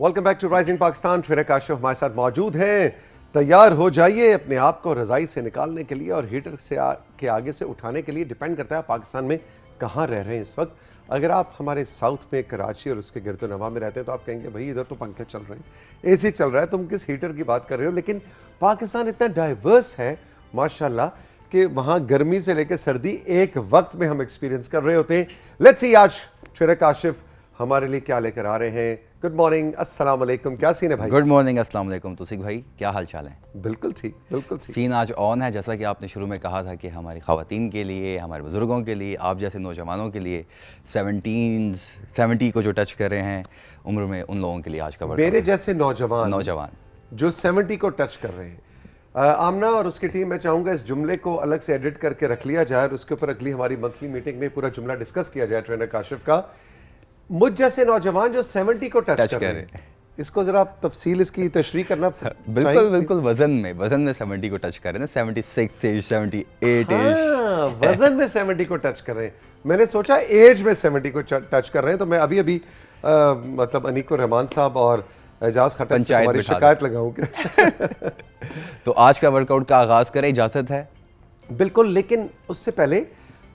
Welcome back to rising Pakistan. Trainer Kashif हमारे साथ मौजूद हैं। तैयार हो जाइए अपने आप को रज़ाई से निकालने के लिए और हीटर के आगे से उठाने के लिए। डिपेंड करता है पाकिस्तान में कहाँ रह रहे हैं इस वक्त। अगर आप हमारे साउथ में कराची और उसके गिरदोनवा में रहते हैं तो आप कहेंगे भाई इधर तो पंखे चल रहे हैं, एसी चल रहा है, तुम किस हीटर की बात कर रहे हो। लेकिन पाकिस्तान इतना डाइवर्स है माशाल्लाह कि वहाँ गर्मी से लेकर सर्दी एक वक्त में हम एक्सपीरियंस कर रहे होते हैं। लेट्स सी आज ट्रेनर काशिफ हमारे लिए क्या लेकर आ रहे हैं। गुड मॉर्निंग, अस्सलाम वालेकुम, क्या सीन है भाई? गुड मॉर्निंग, अस्सलाम वालेकुम तौसीक भाई, क्या हाल चाल है? बिल्कुल ठीक, बिल्कुल ठीक। सीन आज ऑन है, जैसा कि आपने शुरू में कहा था कि हमारी ख़वातीन के लिए, हमारे बुज़ुर्गों के लिए, आप जैसे नौजवानों के लिए 70 को जो टच कर रहे हैं उम्र में, उन लोगों के लिए आज का वर्क। मेरे जैसे नौजवान जो 70 को टच कर रहे हैं। आमना और उसकी टीम, मैं चाहूँगा इस जुमले को अलग से एडिट करके रख लिया जाए और उसके ऊपर अगली हमारी मंथली मीटिंग में पूरा जुमला डिस्कस किया जाए ट्रेनर काशिफ का। मुझ जैसे नौजवान जो 70 को टच कर रहे हैं, इसको जरा आप तफसील इसकी तशरीह करना। बिल्कुल वजन में 70 को टच कर रहे हैं, 76 एज, 78 एज, वजन में 70 को टच कर रहे हैं। मैंने सोचा एज में 70 को टच कर रहे हैं, तो मैं अभी मतलब अनीको रहमान साहब और एजाज खट्टर से हमारी शिकायत लगाऊंगा। तो आज का वर्कआउट का आगाज करें, इजाजत है? बिल्कुल, लेकिन उससे पहले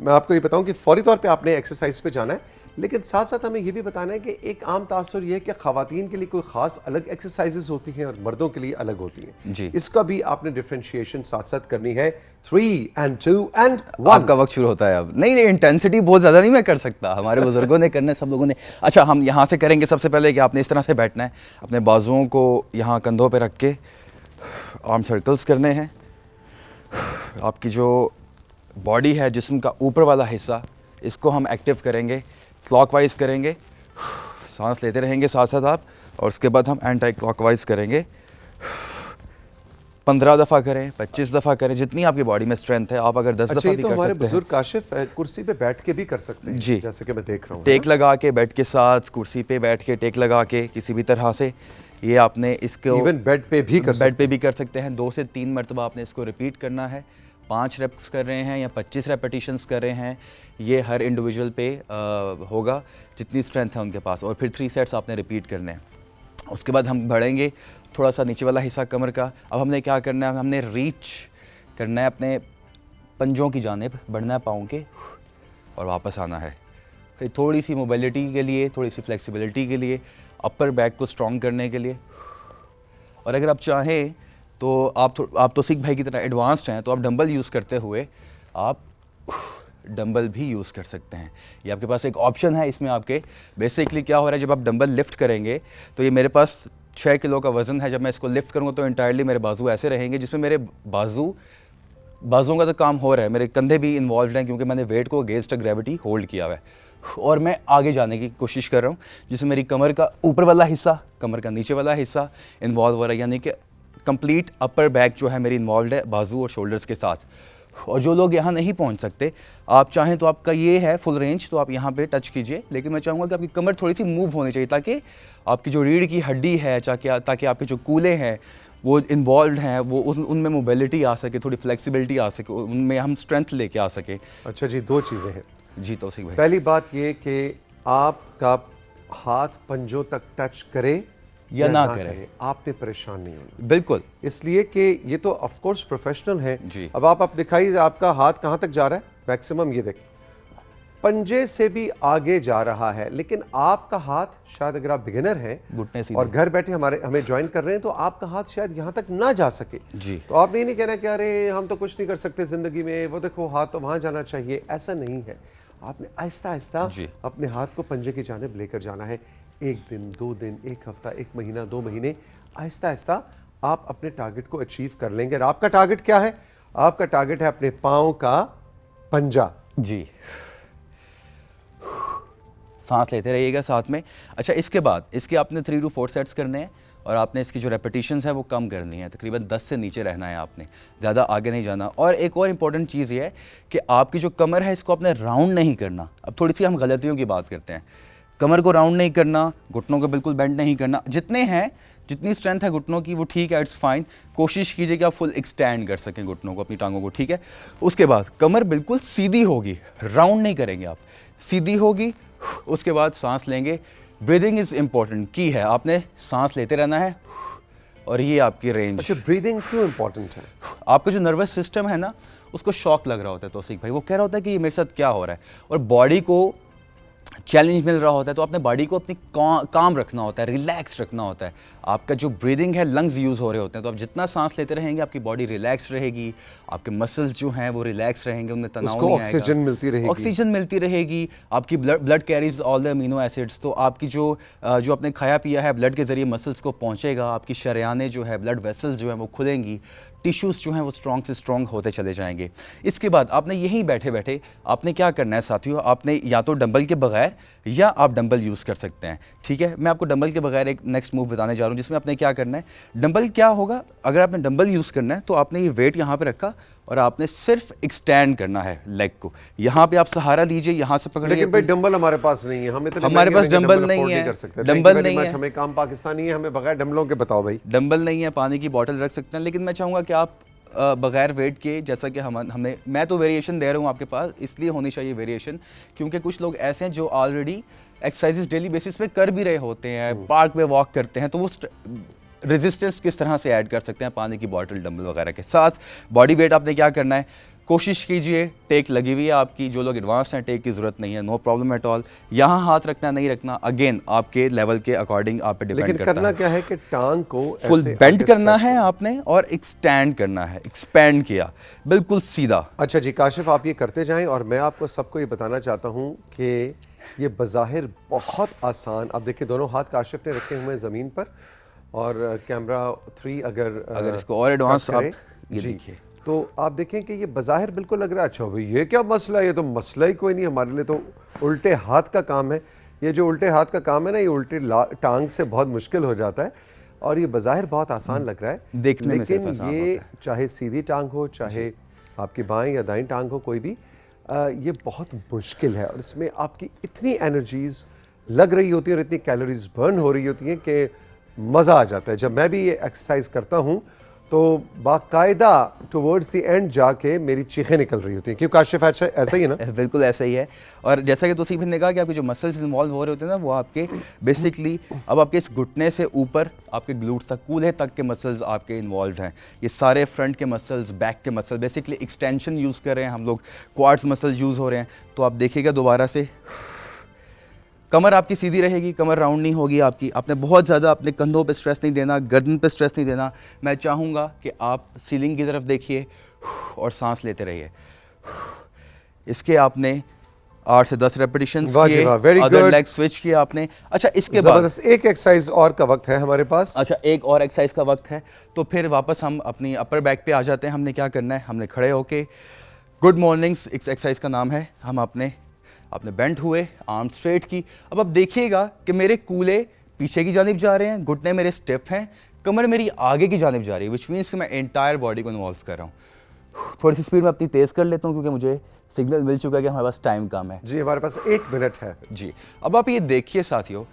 मैं आपको ये बताऊं कि फौरी तौर पे आपने एक्सरसाइज पे जाना है, लेकिन साथ साथ हमें ये भी बताना है कि एक आम तासुर ये है कि ख़वातीन के लिए कोई ख़ास अलग एक्सरसाइजेज होती हैं और मर्दों के लिए अलग होती हैं जी। इसका भी आपने डिफरेंशिएशन साथ साथ करनी है। 3 and 2 and 1 आपका वक्त शुरू होता है अब। नहीं, इंटेंसिटी बहुत ज़्यादा नहीं मैं कर सकता, हमारे बुजुर्गों ने करना है, सब लोगों ने। अच्छा, हम यहाँ से करेंगे। सबसे पहले कि आपने इस तरह से बैठना है, अपने बाजुओं को यहाँ कंधों पे रख के आर्म सर्कल्स करने हैं। आपकी जो बॉडी है, जिस्म का ऊपर वाला हिस्सा, इसको हम एक्टिव करेंगे, क्लॉकवाइज करेंगे, सांस लेते रहेंगे साथ साथ आप, और उसके बाद हम एंटी क्लॉकवाइज करेंगे। 15 दफ़ा करें, 25 दफ़ा करें, जितनी आपकी बॉडी में स्ट्रेंथ है। आप अगर 10 दफ़ा भी तो कर हमारे सकते हैं। बुजुर्ग काशिफ कुर्सी पे बैठ के भी कर सकते हैं जी, जैसे कि मैं देख रहा हूँ। टेक लगा के, बेड के साथ कुर्सी पे बैठ के, टेक लगा के किसी भी तरह से ये आपने इसको इवन बेड पे भी कर सकते हैं। 2 से 3 मरतबा आपने इसको रिपीट करना है। 5 रेप्स कर रहे हैं या 25 रेपिटेशंस कर रहे हैं, ये हर इंडिविजुअल पे होगा जितनी स्ट्रेंथ है उनके पास। और फिर 3 सेट्स आपने रिपीट करने हैं। उसके बाद हम बढ़ेंगे थोड़ा सा नीचे वाला हिस्सा कमर का। अब हमने क्या करना है, हमने रीच करना है, अपने पंजों की जानिब बढ़ना है पाँव के, और वापस आना है। फिर थोड़ी सी मोबिलिटी के लिए, थोड़ी सी फ्लेक्सिबिलिटी के लिए, अपर बैक को स्ट्रॉन्ग करने के लिए। और अगर आप चाहें तो आप तो सिख भाई की तरह एडवांस्ड हैं, तो आप डंबल यूज़ करते हुए आप डंबल भी यूज़ कर सकते हैं। ये आपके पास एक ऑप्शन है। इसमें आपके बेसिकली क्या हो रहा है, जब आप डंबल लिफ्ट करेंगे तो ये मेरे पास 6 किलो का वज़न है। जब मैं इसको लिफ्ट करूँगा तो इंटायरली मेरे बाजू ऐसे रहेंगे, जिसमें मेरे बाजुओं का तो काम हो रहा है, मेरे कंधे भी इन्वॉल्व हैं क्योंकि मैंने वेट को अगेंस्ट ग्रेविटी होल्ड किया हुआ है। और मैं आगे जाने की कोशिश कर रहा हूँ, जिसमें मेरी कमर का ऊपर वाला हिस्सा, कमर का नीचे वाला हिस्सा इन्वॉल्व हो रहा है, यानी कि कंप्लीट अपर बैक जो है मेरी इन्वॉल्व है बाजू और शोल्डर्स के साथ। और जो लोग यहाँ नहीं पहुँच सकते, आप चाहें तो आपका ये है फुल रेंज, तो आप यहाँ पे टच कीजिए। लेकिन मैं चाहूँगा कि आपकी कमर थोड़ी सी मूव होनी चाहिए, ताकि आपकी जो रीढ़ की हड्डी है, ताकि आपके जो कूल्हे हैं वो इन्वॉल्व हैं, वो उनमें मोबिलिटी आ सके, थोड़ी फ्लेक्सिबिलिटी आ सके, उनमें हम स्ट्रेंथ लेके आ सके। अच्छा जी, 2 चीज़ें हैं जी तौसीक भाई। पहली बात ये कि आपका हाथ पंजों तक टच करे या ना करे, आपने परेशान नहीं होना। बिल्कुल, इसलिए कि ये तो ऑफ कोर्स प्रोफेशनल है जी। अब आप दिखाइए आपका हाथ कहाँ तक जा रहा है। मैक्सिमम ये देख, पंजे से भी आगे जा रहा है, लेकिन आपका हाथ शायद, अगर आप बिगिनर हैं घुटने से और घर बैठे हमें ज्वाइन कर रहे हैं, तो आपका हाथ शायद यहाँ तक ना जा सके जी। तो आपने ये नहीं कहना कि अरे हम तो कुछ नहीं कर सकते जिंदगी में, वो देखो हाथ तो वहाँ जाना चाहिए। ऐसा नहीं है। आपने आहिस्ता आहिस्ता अपने हाथ को पंजे की जानिब लेकर जाना है। 1 दिन, 2 दिन, 1 हफ्ता, 1 महीना, 2 महीने, आहिस्ता आहिस्ता आप अपने टारगेट को अचीव कर लेंगे। और आपका टारगेट क्या है? आपका टारगेट है अपने पाँव का पंजा। जी, सांस लेते रहिएगा साथ में। अच्छा, इसके बाद इसके आपने 3 to 4 सेट्स करने हैं, और आपने इसकी जो रेपिटेशंस है वो कम करनी है, तकरीबन 10 से नीचे रहना है आपने, ज़्यादा आगे नहीं जाना। और एक और इम्पॉर्टेंट चीज़ ये है कि आपकी जो कमर है, इसको आपने राउंड नहीं करना। अब थोड़ी सी हम गलतियों की बात करते हैं। कमर को राउंड नहीं करना, घुटनों को बिल्कुल बेंड नहीं करना। जितने हैं, जितनी स्ट्रेंथ है घुटनों की वो ठीक है, इट्स फाइन। कोशिश कीजिए कि आप फुल एक्सटेंड कर सकें घुटनों को, अपनी टांगों को, ठीक है। उसके बाद कमर बिल्कुल सीधी होगी, राउंड नहीं करेंगे आप, सीधी होगी। उसके बाद सांस लेंगे, ब्रीदिंग इज़ इम्पॉर्टेंट, की है, आपने सांस लेते रहना है और ये आपकी रेंज। अच्छा, ब्रीदिंग क्यों इंपॉर्टेंट है? आपका जो नर्वस सिस्टम है ना, उसको शॉक लग रहा होता है तौसीक भाई, वो कह रहा होता है कि ये मेरे साथ क्या हो रहा है, और बॉडी को चैलेंज मिल रहा होता है, तो आपने बॉडी को अपनी काम रखना होता है, रिलैक्स रखना होता है। आपका जो ब्रीदिंग है, लंग्स यूज़ हो रहे होते हैं, तो आप जितना सांस लेते रहेंगे आपकी बॉडी रिलैक्स रहेगी, आपके मसल्स जो हैं वो रिलैक्स रहेंगे, उनमें तनाव उसको नहीं आएगा, ऑक्सीजन मिलती रहेगी। ऑक्सीजन मिलती रहेगी, आपकी blood carries all the amino acids, तो आपकी जो आपने खाया पिया है ब्लड के ज़रिए मसल्स को पहुँचेगा, आपकी शरेयानें जो है, ब्लड वेसल्स जो हैं वो खुलेंगी, टिश्यूज़ जो हैं वो स्ट्रॉन्ग से स्ट्रॉन्ग होते चले जाएंगे। इसके बाद आपने यहीं बैठे बैठे आपने क्या करना है साथियों, आपने या तो डंबल के बगैर या आप डंबल यूज़ कर सकते हैं। ठीक है, मैं आपको डंबल के बगैर एक नेक्स्ट मूव बताने जा रहा हूँ, जिसमें आपने क्या करना है। डंबल क्या होगा, अगर आपने डंबल यूज़ करना है तो आपने ये वेट यहाँ पे रखा और आपने सिर्फ एक्सटेंड करना है लेग को, यहाँ पे आप सहारा लीजिए, यहाँ से पकड़िए। लेकिन भाई डंबल हमारे पास नहीं है, हमें हमारे पास डंबल नहीं है, डंबल नहीं है, हमें काम पाकिस्तानी है, हमें बगैर डंबलों के बताओ भाई। डंबल नहीं है, पानी की बोतल रख सकते हैं, लेकिन मैं चाहूँगा कि आप बगैर वेट के, जैसा कि हमने मैं तो वेरिएशन दे रहा हूँ आपके पास, इसलिए होनी चाहिए वेरिएशन क्योंकि कुछ लोग ऐसे हैं जो ऑलरेडी एक्सरसाइजेस डेली बेसिस पे कर भी रहे होते हैं, पार्क में वॉक करते हैं, तो वो रेजिस्टेंस किस तरह से ऐड कर सकते हैं पानी की बोतल डंबल वगैरह के साथ। बॉडी वेट आपने क्या करना है, कोशिश कीजिए, टेक लगी हुई है आपकी, जो लोग एडवांस हैं टेक की ज़रूरत नहीं है, नो प्रॉब्लम एट ऑल। यहाँ हाथ रखना नहीं रखना अगेन आपके लेवल के अकॉर्डिंग आप पे डिपेंड करता है। लेकिन करना क्या है कि टांग को फुल बेंड करना है आपने और एक्सटेंड करना है, एक्सपेंड किया बिल्कुल सीधा। अच्छा जी काशिफ, आप ये करते जाएं और मैं आपको सबको ये बताना चाहता हूँ कि ये बज़ाहिर बहुत आसान। अब देखिए दोनों हाथ काशिफ ने रखे हुए हैं ज़मीन पर और कैमरा 3 अगर इसको और एडवांस आप ये जी देखिए तो आप देखें कि ये बज़ाहिर बिल्कुल लग रहा है अच्छा भाई ये क्या मसला है, ये तो मसला ही कोई नहीं, हमारे लिए तो उल्टे हाथ का काम है। ये जो उल्टे हाथ का काम है ना, ये उल्टी टांग से बहुत मुश्किल हो जाता है और ये बज़ाहिर बहुत आसान लग रहा है देखने में, लेकिन ये चाहे सीधी टांग हो, चाहे आपकी बाएं या दाईं टांग हो, कोई भी ये बहुत मुश्किल है और इसमें आपकी इतनी एनर्जीज लग रही होती है और इतनी कैलोरीज बर्न हो रही होती हैं कि मज़ा आ जाता है। जब मैं भी ये एक्सरसाइज करता हूँ तो बाकायदा टुवर्ड्स द एंड जाके मेरी चीखें निकल रही होती हैं। क्यों काशिफ, ऐसा ही है ना? बिल्कुल ऐसा ही है। और जैसा कि तौसीफ ने कहा कि आपके जो मसल्स इन्वॉल्व हो रहे होते हैं ना, वो आपके बेसिकली अब आपके इस घुटने से ऊपर आपके ग्लूट्स तक, कूल्हे तक के मसल्स आपके इन्वॉल्व हैं। ये सारे फ्रंट के मसल्स, बैक के मसल, बेसिकली एक्सटेंशन यूज़ कर रहे हैं हम लोग, क्वाड्स मसल यूज़ हो रहे हैं। तो आप देखिएगा दोबारा से, कमर आपकी सीधी रहेगी, कमर राउंड नहीं होगी आपकी। आपने बहुत ज़्यादा अपने कंधों पे स्ट्रेस नहीं देना, गर्दन पे स्ट्रेस नहीं देना। मैं चाहूँगा कि आप सीलिंग की तरफ देखिए और सांस लेते रहिए। इसके आपने 8 से 10 रेपिटेशंस किए, अदर लेग स्विच किया आपने। अच्छा, इसके बाद एक एक्सरसाइज और का वक्त है हमारे पास। अच्छा, एक और एक्सरसाइज का वक्त है, तो फिर वापस हम अपनी अपर बैक पे आ जाते हैं। हमने क्या करना है, हमने खड़े होके गुड मॉर्निंग्स एक्सरसाइज का नाम है, हम आपने बेंट हुए, आर्म स्ट्रेट की। अब आप देखिएगा कि मेरे कूल्हे पीछे की जानिब जा रहे हैं, घुटने मेरे स्टिफ हैं, कमर मेरी आगे की जानिब जा रही है, विच मीन्स कि मैं एंटायर बॉडी को इन्वॉल्व कर रहा हूँ। थोड़ी सी स्पीड में अपनी तेज़ कर लेता हूँ क्योंकि मुझे सिग्नल मिल चुका है कि हमारे पास टाइम कम है। जी, हमारे पास 1 मिनट है। जी, अब आप ये देखिए साथियों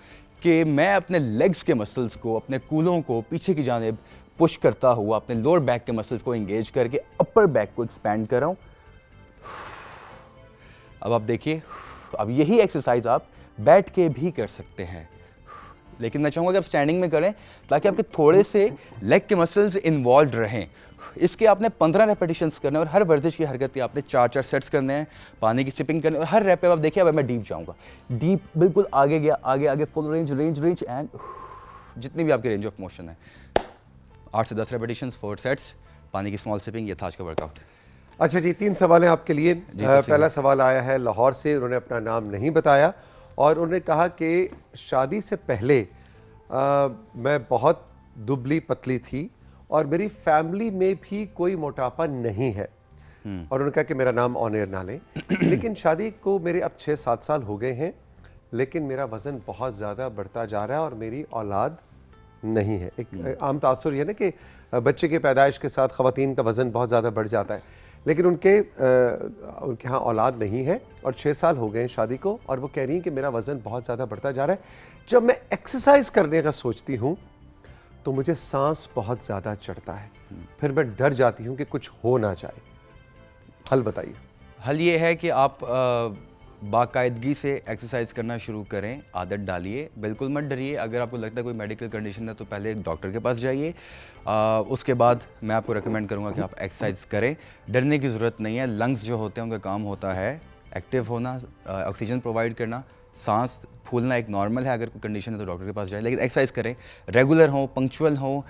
कि मैं अपने लेग्स के मसल्स को, अपने कूलों को पीछे की जानिब पुश करता हुआ अपने लोअर बैक के मसल्स को इंगेज करके अपर बैक को एक्सपैंड कर रहा हूँ। अब आप देखिए, अब यही एक्सरसाइज आप बैठ के भी कर सकते हैं, लेकिन मैं चाहूँगा कि आप स्टैंडिंग में करें ताकि आपके थोड़े से लेग के मसल्स इन्वॉल्व रहें। इसके आपने 15 रेपिटेशंस करने और हर वर्जिश की हरकत के आपने 4-4 सेट्स करने हैं, पानी की सिपिंग करनी और हर रैप पे आप देखिए। अब मैं डीप जाऊँगा, डीप बिल्कुल आगे गया, आगे आगे, फुल रेंज एंड जितनी भी आपकी रेंज ऑफ मोशन है। 8 से 10 रेपिटेशंस, 4 सेट्स, पानी की स्मॉल सिपिंग, ये था आज का वर्कआउट। अच्छा जी, 3 सवाल हैं आपके लिए। पहला सवाल आया है लाहौर से, उन्होंने अपना नाम नहीं बताया और उन्होंने कहा कि शादी से पहले मैं बहुत दुबली पतली थी और मेरी फैमिली में भी कोई मोटापा नहीं है और उन्होंने कहा कि मेरा नाम ऑन एयर ना लें लेकिन शादी को मेरे अब 6-7 साल हो गए हैं, लेकिन मेरा वज़न बहुत ज़्यादा बढ़ता जा रहा है और मेरी औलाद नहीं है। एक आम तासुर ये ना कि बच्चे की पैदाइश के साथ ख़वातीन का वज़न बहुत ज़्यादा बढ़ जाता है, लेकिन उनके यहाँ औलाद नहीं है और 6 साल हो गए हैं शादी को और वो कह रही हैं कि मेरा वज़न बहुत ज़्यादा बढ़ता जा रहा है। जब मैं एक्सरसाइज करने का सोचती हूँ तो मुझे सांस बहुत ज़्यादा चढ़ता है, फिर मैं डर जाती हूँ कि कुछ हो ना जाए। हल बताइए। हल ये है कि आप बाकायदगी से एक्सरसाइज करना शुरू करें, आदत डालिए, बिल्कुल मत डरिए। अगर आपको लगता है कोई मेडिकल कंडीशन है तो पहले एक डॉक्टर के पास जाइए, उसके बाद मैं आपको रेकमेंड करूँगा कि आप एक्सरसाइज करें। डरने की ज़रूरत नहीं है। लंग्स जो होते हैं उनका काम होता है एक्टिव होना, ऑक्सीजन प्रोवाइड करना, सांस फूलना एक नॉर्मल है। अगर कोई कंडीशन है तो डॉक्टर के पास जाए, लेकिन एक्सरसाइज करें, रेगुलर हो, पंक्चुअल हो,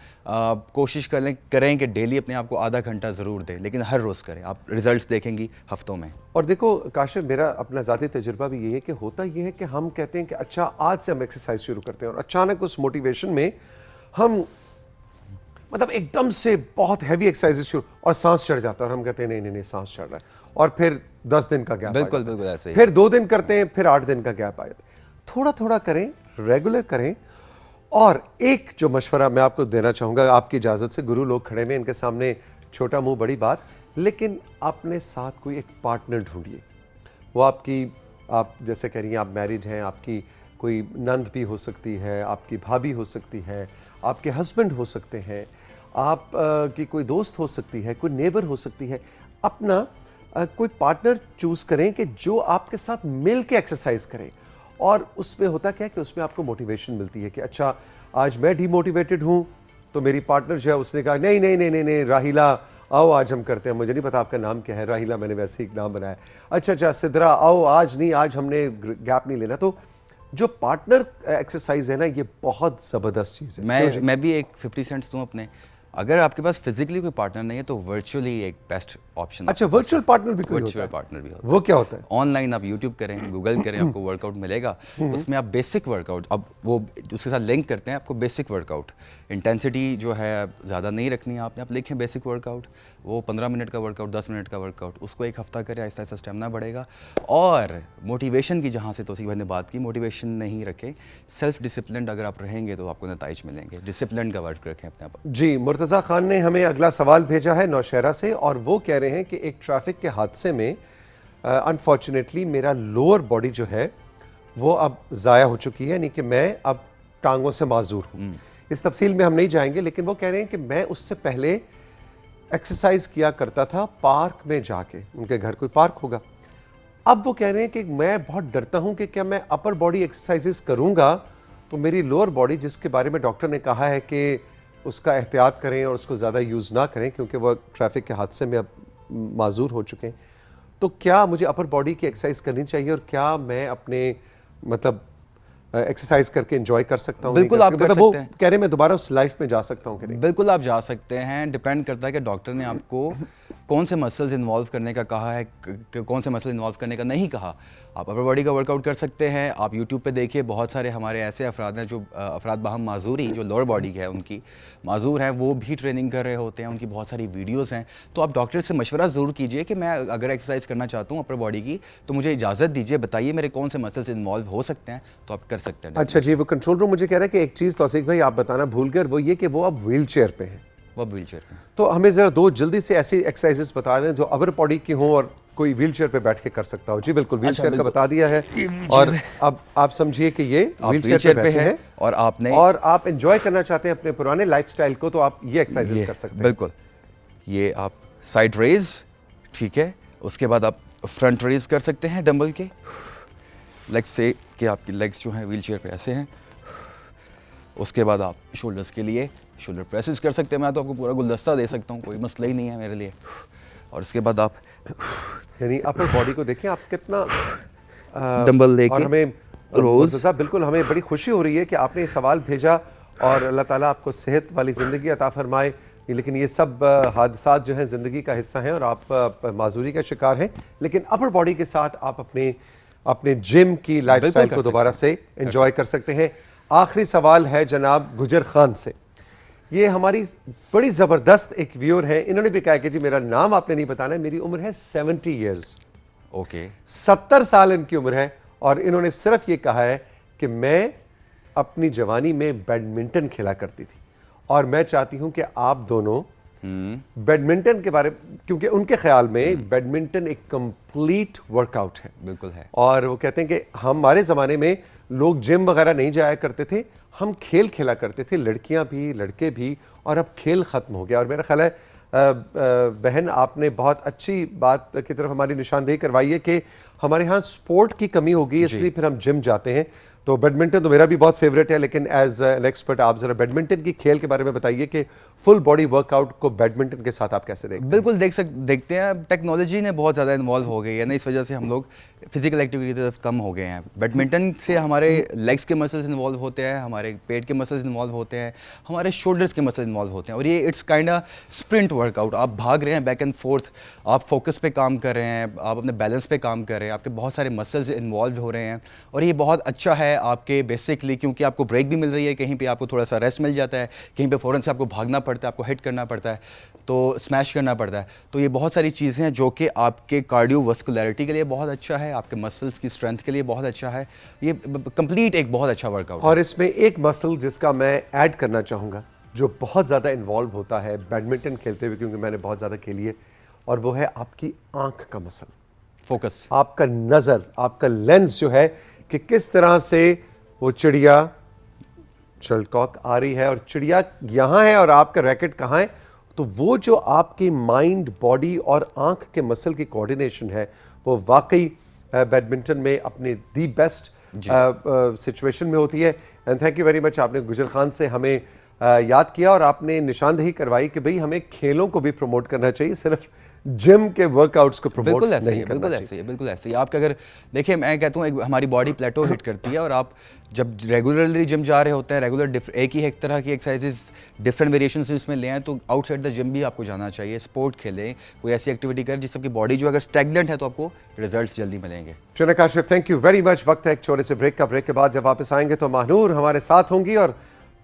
कोशिश करें कि डेली अपने आप को आधा घंटा ज़रूर दें, लेकिन हर रोज़ करें। आप रिजल्ट्स देखेंगी हफ्तों में। और देखो काशिफ, मेरा अपना ज़ाती तजुर्बा भी ये है कि होता ये है कि हम कहते हैं कि अच्छा आज से हम एक्सरसाइज शुरू करते हैं, और अचानक उस मोटिवेशन में हम मतलब एकदम से बहुत हैवी एक्सरसाइज शुरू, और सांस चढ़ जाता है और हम कहते हैं नहीं नहीं नहीं सांस चढ़ रहा है, और फिर 10 दिन का गैप, बिल्कुल बिल्कुल ऐसे ही। फिर 2 दिन करते हैं, फिर 8 दिन का गैप आ जाता है। थोड़ा थोड़ा करें, रेगुलर करें। और एक जो मशवरा मैं आपको देना चाहूँगा, आपकी इजाज़त से, गुरु लोग खड़े में, इनके सामने छोटा मुंह बड़ी बात, लेकिन अपने साथ कोई एक पार्टनर ढूंढिए। वो आपकी, आप जैसे कह रही हैं आप मैरिड हैं, आपकी कोई नंद भी हो सकती है, आपकी भाभी हो सकती है, आपके हस्बैंड हो सकते हैं, आप की कोई दोस्त हो सकती है, कोई नेबर हो सकती है। अपना कोई पार्टनर चूज़ करें कि जो आपके साथ मिल के एक्सरसाइज करें। और उसमें होता क्या है कि उसमें आपको मोटिवेशन मिलती है कि अच्छा आज मैं डीमोटिवेटेड हूँ, तो मेरी पार्टनर जो है उसने कहा नहीं नहीं नहीं नहीं नहीं राहिला आओ आज हम करते हैं। मुझे नहीं पता आपका नाम क्या है, राहिला मैंने वैसे ही नाम बनाया। अच्छा अच्छा सिद्रा आओ, आज नहीं, आज हमने गैप नहीं लेना। तो जो पार्टनर एक्सरसाइज है ना, ये बहुत ज़बरदस्त चीज़ है। मैं भी एक 50 सेंट्स दूँ अपने, अगर आपके पास फिजिकली कोई पार्टनर नहीं है तो वर्चुअली एक बेस्ट ऑप्शन। अच्छा, वर्चुअल पार्टनर भी कोई होता है? वर्चुअल पार्टनर भी होता है। वो क्या होता है? ऑनलाइन आप यूट्यूब करें, गूगल करें, आपको वर्कआउट मिलेगा। उसमें आप बेसिक वर्कआउट, अब वो उसके साथ लिंक करते हैं आपको बेसिक वर्कआउट। इंटेंसिटी जो है ज़्यादा नहीं रखनी है आपने, आप लिखें बेसिक वर्कआउट, वो 15 मिनट का वर्कआउट, 10 मिनट का वर्कआउट, उसको एक हफ्ता करें, आहिस्ता आहिस्ता स्टेमिना बढ़ेगा। और मोटिवेशन की, जहाँ से तौसीफ भाई ने बात की, मोटिवेशन नहीं रखें, सेल्फ डिसिप्लिन अगर आप रहेंगे तो आपको नताइज मिलेंगे। डिसिप्लिन का वर्क रखें अपने आप। जी, मुर्तज़ा खान ने हमें अगला सवाल भेजा है नौशहरा से, और वो कह रहे हैं कि एक ट्रैफिक के हादसे में अनफॉर्चुनेटली मेरा लोअर बॉडी जो है वो अब ज़ाया हो चुकी है, यानी कि मैं अब टांगों से माजूर हूँ। इस तफसील में हम नहीं जाएंगे, लेकिन वो कह रहे हैं कि मैं उससे पहले एक्सरसाइज किया करता था पार्क में जाके, उनके घर कोई पार्क होगा। अब वो कह रहे हैं कि मैं बहुत डरता हूँ कि क्या मैं अपर बॉडी एक्सरसाइजेस करूँगा तो मेरी लोअर बॉडी, जिसके बारे में डॉक्टर ने कहा है कि उसका एहतियात करें और उसको ज़्यादा यूज़ ना करें क्योंकि वो ट्रैफिक के हादसे में अब माजूर हो चुके हैं, तो क्या मुझे अपर बॉडी की एक्सरसाइज करनी चाहिए, और क्या मैं अपने मतलब एक्सरसाइज करके एंजॉय कर सकता हूँ? बिल्कुल आप कर सकते हैं। कह रहे मैं दोबारा उस लाइफ में जा सकता हूँ कि नहीं? बिल्कुल आप जा सकते हैं। डिपेंड करता है कि डॉक्टर ने आपको कौन से मसल्स इन्वॉल्व करने का कहा है, कौन से मसल इन्वॉल्व करने का नहीं कहा। आप अपर बॉडी का वर्कआउट कर सकते हैं। आप यूट्यूब पे देखिए, बहुत सारे हमारे ऐसे अफराद हैं जो अफराद बाहम माजूरी, जो लोअर बॉडी है उनकी माजूर हैं, वो भी ट्रेनिंग कर रहे होते हैं, उनकी बहुत सारी वीडियोज़ हैं। तो आप डॉक्टर से मशवरा ज़रूर कीजिए कि मैं अगर एक्सरसाइज करना चाहता हूँ अपर बॉडी की, तो मुझे इजाज़त दीजिए, बताइए मेरे कौन से मसल्स इन्वॉल्व हो सकते हैं, तो आप कर सकते हैं। अच्छा जी, वो कंट्रोल रूम मुझे कह रहा है कि एक चीज़ तौसीफ भाई आप बताना भूल गए, वो ये कि वो अब व्हील चेयर पे हैं। वो व्हील चेयर पे, तो हमें ज़रा 2 जल्दी से ऐसी एक्सरसाइजेस बता दें जो अपर बॉडी की हों और कोई व्हील चेयर पे बैठ के कर सकता हो। जी बिल्कुल, व्हील चेयर का बता दिया है। और अब आप समझिए कि ये व्हील चेयर पे बैठे हैं और आप एंजॉय करना चाहते हैं अपने पुराने लाइफस्टाइल को, तो आप ये एक्सरसाइजेस कर सकते हैं। बिल्कुल, ये आप साइड रेज, ठीक है, उसके बाद आप फ्रंट रेज कर सकते हैं डंबल के लेग्स से, कि आपकी लेग्स जो हैं व्हील चेयर पे ऐसे हैं। उसके बाद आप शोल्डर्स के लिए शोल्डर प्रेसेस कर सकते हैं। मैं तो आपको पूरा गुलदस्ता दे सकता हूँ, कोई मसला ही नहीं है मेरे लिए। और उसके बाद आप यानी अपर बॉडी को देखें आप कितना डंबल लेके, और हमें रोज साहब बिल्कुल हमें बड़ी खुशी हो रही है कि आपने ये सवाल भेजा, और अल्लाह ताला आपको सेहत वाली ज़िंदगी अता फरमाए। लेकिन ये सब हादसात जो हैं ज़िंदगी का हिस्सा हैं और आप माजूरी का शिकार हैं, लेकिन अपर बॉडी के साथ आप अपने जिम की लाइफस्टाइल को दोबारा से एंजॉय कर सकते हैं। आखिरी सवाल है जनाब गुजर खान से। ये हमारी बड़ी ज़बरदस्त एक व्यूअर है, इन्होंने भी कहा कि जी मेरा नाम आपने नहीं बताना है, मेरी उम्र है 70 ईयर्स। ओके, 70 साल इनकी उम्र है, और इन्होंने सिर्फ ये कहा है कि मैं अपनी जवानी में बैडमिंटन खेला करती थी, और मैं चाहती हूं कि आप दोनों बैडमिंटन के बारे, क्योंकि उनके ख्याल में बैडमिंटन एक कंप्लीट वर्कआउट है। बिल्कुल है। और वो कहते हैं कि हमारे ज़माने में लोग जिम वगैरह नहीं जाया करते थे, हम खेल खेला करते थे, लड़कियां भी लड़के भी, और अब खेल ख़त्म हो गया। और मेरा ख्याल है बहन आपने बहुत अच्छी बात की तरफ हमारी निशानदेही करवाई है कि हमारे यहाँ स्पोर्ट की कमी होगी, इसलिए फिर हम जिम जाते हैं। तो बैडमिंटन तो मेरा भी बहुत फेवरेट है, लेकिन एज एन एक्सपर्ट आप जरा बैडमिंटन की खेल के बारे में बताइए कि फुल बॉडी वर्कआउट को बैडमिंटन के साथ आप कैसे देखते हैं? बिल्कुल देखते हैं। टेक्नोलॉजी ने बहुत ज़्यादा इन्वॉल्व हो गई है ना, इस वजह से हम लोग फिजिकल एक्टिविटी की तरफ कम हो गए हैं। बैडमिंटन से हमारे लेग्स के मसल्स इन्वॉल्व होते हैं, हमारे पेट के मसल्स इन्वॉल्व होते हैं, हमारे शोल्डर्स के मसल्स इन्वॉल्व होते हैं, और ये it's kind of sprint workout. आप भाग रहे हैं बैक एंड फोर्थ, आप फोकस पे काम कर रहे हैं, आप अपने बैलेंस पे काम कर रहे हैं, आपके बहुत सारे मसल्स इन्वॉल्व हो रहे हैं, और ये बहुत अच्छा है आपके बेसिकली, क्योंकि आपको ब्रेक भी मिल रही है, कहीं पे आपको थोड़ा सा रेस्ट मिल जाता है, कहीं पे फ़ौरन से आपको भागना पड़ता है, आपको हिट करना पड़ता है, तो स्मैश करना पड़ता है। तो ये बहुत सारी चीज़ें हैं जो कि आपके कार्डियोवास्कुलरिटी के लिए बहुत अच्छा है, आपके मसल्स की स्ट्रेंथ के लिए बहुत अच्छा है। ये कंप्लीट एक बहुत अच्छा वर्कआउट है। और इसमें एक मसल जिसका मैं ऐड करना चाहूँगा, जो बहुत ज़्यादा इन्वॉल्व होता है बैडमिंटन खेलते हुए, क्योंकि मैंने बहुत ज़्यादा खेली है, और वो है आपकी आंख का मसल, फोकस, आपका नज़र, आपका लेंस जो है कि किस तरह से वो चिड़िया शटलकॉक आ रही है और चिड़िया यहाँ है और आपका रैकेट कहाँ है। तो वो जो आपकी माइंड, बॉडी और आंख के मसल की कोऑर्डिनेशन है, वो वाकई बैडमिंटन में अपने दी बेस्ट सिचुएशन में होती है। And thank you very much, आपने गुजर खान से हमें याद किया और आपने निशानदेही करवाई कि भाई हमें खेलों को भी प्रमोट करना चाहिए, सिर्फ जिम के वर्कआउट्स को प्रमोट नहीं करना चाहिए। बिल्कुल ऐसे ही। आपका अगर देखिए, मैं कहता हूँ हमारी बॉडी प्लेटो हिट करती है, और आप जब रेगुलरली जिम जा रहे होते हैं, रेगुलर एक ही एक तरह की एक्सरसाइजेज डिफरेंट वेरिएशंस इसमें ले आए, तो आउटसाइड द जिम भी आपको जाना चाहिए, स्पोर्ट खेलें, कोई ऐसी एक्टिविटी करें जिससे आपकी बॉडी जो अगर स्टैग्नेंट है तो आपको रिजल्ट्स जल्दी मिलेंगे। Trainer Kashif, thank you very much. वक्त है एक छोटे से ब्रेक का। ब्रेक के बाद जब वापस आएंगे तो महानूर हमारे साथ होंगी, और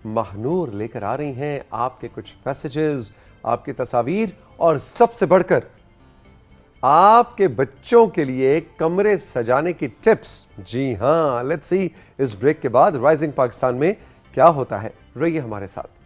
महानूर लेकर आ रही हैं आपके कुछ मैसेजेस, आपकी तस्वीर, और सबसे बढ़कर आपके बच्चों के लिए कमरे सजाने की टिप्स। जी हां, लेट्स सी इस ब्रेक के बाद राइजिंग पाकिस्तान में क्या होता है। रहिए हमारे साथ।